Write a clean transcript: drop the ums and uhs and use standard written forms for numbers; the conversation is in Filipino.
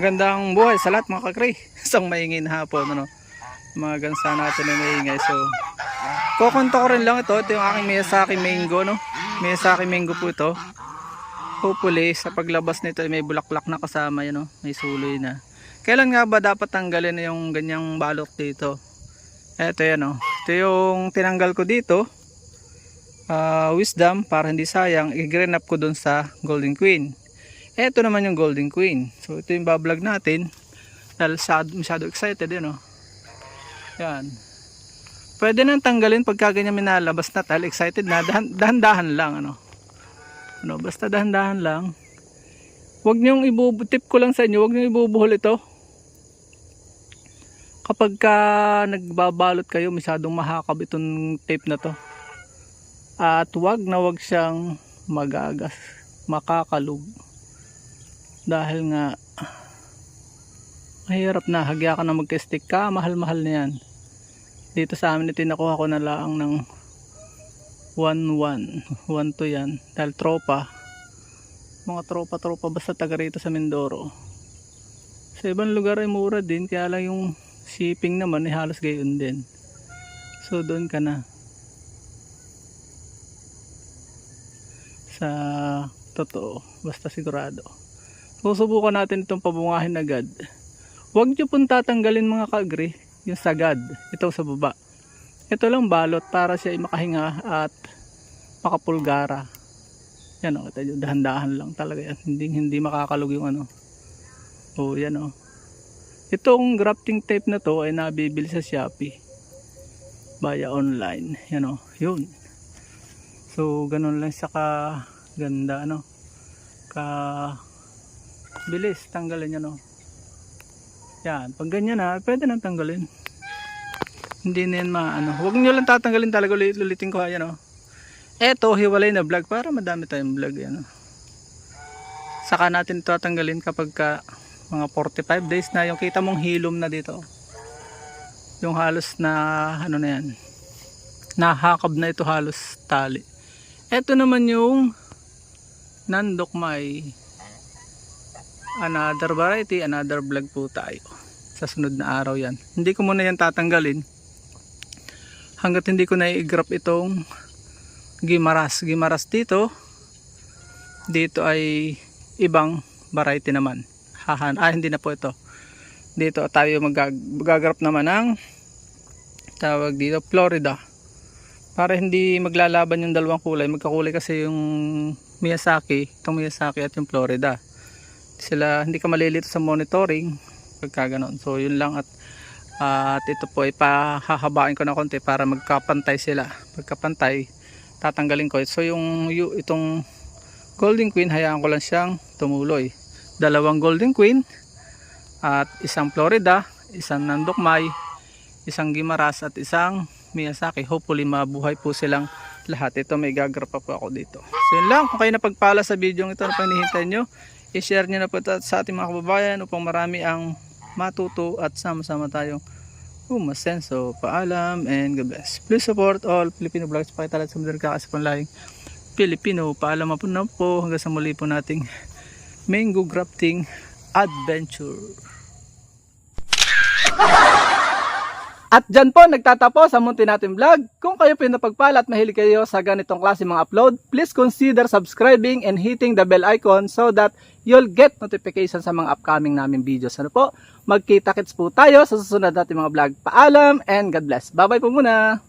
Magandang buhay sa lahat mga kakri. Isang maingay na hapon, ano. Mga gansa natin na maingay. So, kukunta ko rin lang ito. Ito yung aking Miyazaki mango, no. Miyazaki mango po ito. Hopefully, sa paglabas nito may bulaklak na kasama, yun, no. May suloy na. Kailan nga ba dapat tanggalin na yung ganyang balot dito? Ito yan, no. Ito yung tinanggal ko dito. Wisdom, para hindi sayang, i-green up ko dun sa Golden Queen. Ito naman yung Golden Queen. So ito yung bablog natin. Dahil masyado excited yun, oh. Yan. Pwede nang tanggalin pagka ganyan minalabas na dahil excited na. Dahan-dahan lang, ano. Basta dahan-dahan lang. Huwag niyong tip ko lang sa inyo, huwag niyong ibubuhol ito. Kapag ka nagbabalot kayo, masyadong mahakab itong tape na to. At huwag siyang magagas, makakalug. Dahil nga mahirap na, hagya ka na magka-stick ka, mahal-mahal na yan. Dito sa amin ito nakuha ko na lang ng 1-1 yan. Dahil mga tropa basta taga rito sa Mindoro. Sa ibang lugar ay mura din, kaya lang yung shipping naman ay halos gayon din. So doon ka na sa totoo, basta sigurado. Susubukan natin itong pabungahin agad. Huwag nyo pong tatanggalin mga ka-agri yung sagad, ito sa baba. Ito lang balot para siya ay makahinga at makapulgara. Yan, o, dahan-dahan lang talaga yan. Hindi makakalog yung ano. O yan, o. Itong grafting tape na to ay nabibili sa Shopee via online. Yan, o, yun. So ganun lang sa ganda, ano, bilis tanggalin yan, no. Yan, pag ganyan na pwede nang tanggalin, hindi na yan huwag nyo lang tatanggalin talaga. Ulitin ko, yan, no. Eto hiwalay na vlog para madami tayong vlog, yan, no. Saka natin ito tatanggalin kapag mga 45 days na yung kita mong hilom na dito, yung halos na na yan, nahakab na ito halos tali. Eto naman yung nandokmay, another variety, another vlog po tayo sa sunod na araw. Yan, hindi ko muna yan tatanggalin hanggat hindi ko na i-grab itong gimaras dito ay ibang variety naman. Hindi na po ito. Dito tayo magagrap naman ng tawag dito Florida, para hindi maglalaban yung dalawang kulay. Magkakulay kasi yung itong Miyazaki at yung Florida. Hindi ka malilito sa monitoring pagka ganon. So yun lang, at ito po ay pahahabain ko na konti para magkapantay sila. Pagkapantay, tatanggalin ko. So itong Golden Queen, hayaan ko lang siyang tumuloy. Dalawang Golden Queen at isang Florida, isang nandokmay, isang gimaras at isang Miyazaki. Hopefully mabuhay po silang lahat. Ito may gagrap pa po ako dito. So yun lang, kung kayo napagpala sa video ito na panihintay nyo, i-share nyo na po ito sa ating mga kababayan upang marami ang matuto at sama-sama tayong umasenso. Paalam and God bless. Please support all Filipino vlogs. Pakitalat sa mga kakasipang lahing Pilipino. Paalam po na po, hanggang sa muli po nating mango grafting adventure. At dyan po nagtatapos ang munti natin vlog. Kung kayo pinapagpala at mahilig kayo sa ganitong klase mga upload, please consider subscribing and hitting the bell icon so that you'll get notification sa mga upcoming namin videos. Ano po? Magkita-kits po tayo sa susunod natin mga vlog. Paalam and God bless. Bye bye po muna.